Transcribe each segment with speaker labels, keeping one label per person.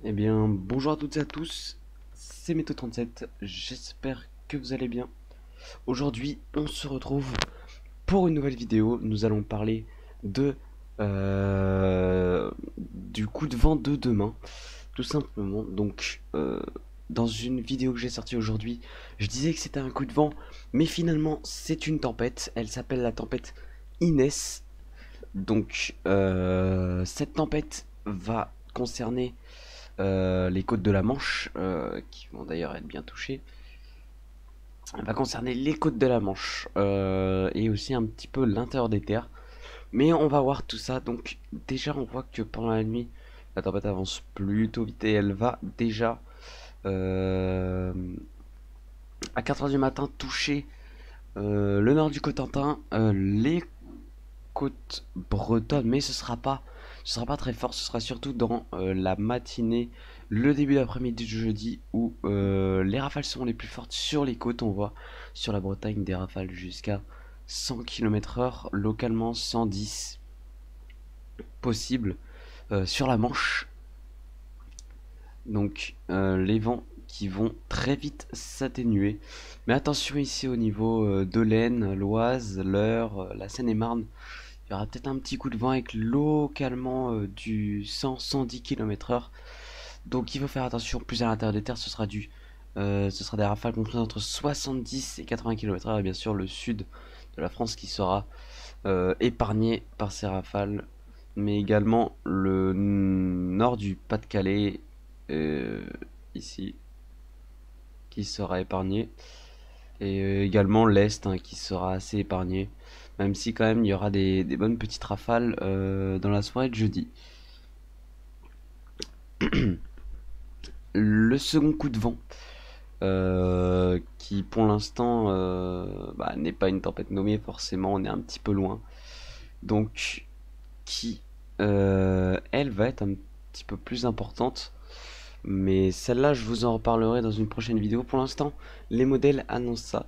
Speaker 1: Eh bien, bonjour à toutes et à tous, c'est Méto37, j'espère que vous allez bien. Aujourd'hui, on se retrouve pour une nouvelle vidéo. Nous allons parler de du coup de vent de demain, tout simplement. Donc, dans une vidéo que j'ai sortie aujourd'hui, je disais que c'était un coup de vent, mais finalement, c'est une tempête. Elle s'appelle la tempête Inès. Donc, cette tempête va concerner les côtes de la Manche, qui vont d'ailleurs être bien touchées. Elle va concerner les côtes de la Manche et aussi un petit peu l'intérieur des terres. Mais on va voir tout ça. Donc déjà on voit que pendant la nuit, la tempête avance plutôt vite et elle va déjà euh, à 4 heures du matin toucher le nord du Cotentin, les côte bretonne, mais ce sera pas très fort, ce sera surtout dans la matinée, le début d'après-midi du jeudi où les rafales seront les plus fortes sur les côtes. On voit sur la Bretagne des rafales jusqu'à 100 km/h, localement 110 possible sur la Manche. Donc les vents qui vont très vite s'atténuer. Mais attention ici au niveau de l'Aisne, l'Oise, l'Eure, la Seine-et-Marne. Il y aura peut-être un petit coup de vent avec localement du 100-110 km/h. Donc il faut faire attention. Plus à l'intérieur des terres, ce sera des rafales comprises entre 70 et 80 km/h. Et bien sûr le sud de la France qui sera épargné par ces rafales. Mais également le nord du Pas-de-Calais, euh, ici, qui sera épargné. Et également l'Est qui sera assez épargné. Même si quand même il y aura des bonnes petites rafales dans la soirée de jeudi. Le second coup de vent, qui pour l'instant n'est pas une tempête nommée forcément, on est un petit peu loin. Donc qui elle va être un petit peu plus importante. Mais celle-là je vous en reparlerai dans une prochaine vidéo. Pour l'instant les modèles annoncent ça.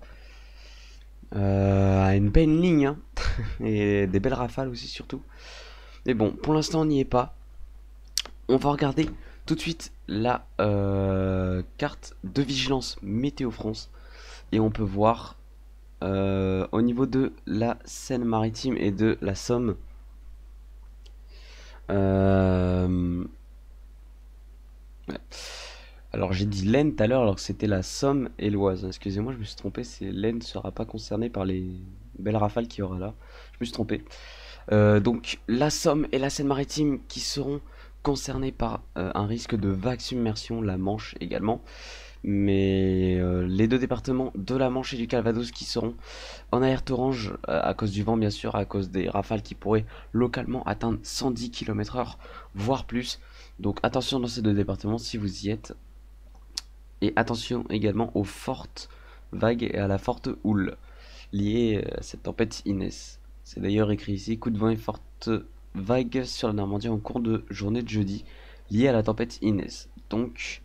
Speaker 1: À une belle ligne hein. Et des belles rafales aussi surtout. Mais bon, pour l'instant on n'y est pas. On va regarder tout de suite la carte de vigilance Météo France. Et on peut voir au niveau de la Seine-Maritime et de la Somme. Ouais. Alors j'ai dit l'Aisne tout à l'heure alors que c'était la Somme et l'Oise. Excusez-moi, je me suis trompé, c'est l'Aisne ne sera pas concernée par les belles rafales qu'il y aura là. Je me suis trompé. Donc la Somme et la Seine-Maritime qui seront concernés par un risque de vague submersion, la Manche également. Mais les deux départements de la Manche et du Calvados qui seront en alerte orange à cause du vent bien sûr, à cause des rafales qui pourraient localement atteindre 110 km/h, voire plus. Donc attention dans ces deux départements si vous y êtes. Et attention également aux fortes vagues et à la forte houle liée à cette tempête Inès. C'est d'ailleurs écrit ici, coup de vent et forte vague sur la Normandie en cours de journée de jeudi liée à la tempête Inès. Donc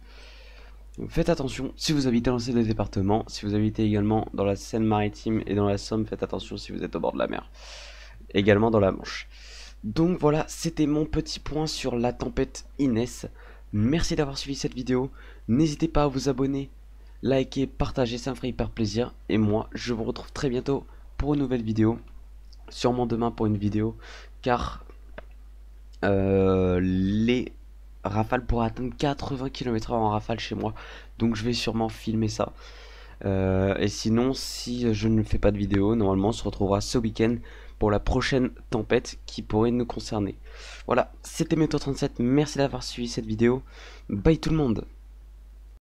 Speaker 1: faites attention si vous habitez dans ces deux départements. Si vous habitez également dans la Seine-Maritime et dans la Somme, faites attention si vous êtes au bord de la mer. Également dans la Manche. Donc voilà, c'était mon petit point sur la tempête Inès. Merci d'avoir suivi cette vidéo. N'hésitez pas à vous abonner, liker, partager, ça me ferait hyper plaisir. Et moi, je vous retrouve très bientôt pour une nouvelle vidéo. Sûrement demain pour une vidéo. Car les rafales pourraient atteindre 80 km/h en rafale chez moi. Donc je vais sûrement filmer ça. Et sinon, si je ne fais pas de vidéo, normalement on se retrouvera ce week-end pour la prochaine tempête qui pourrait nous concerner. Voilà, c'était Méto37, merci d'avoir suivi cette vidéo. Bye tout le monde.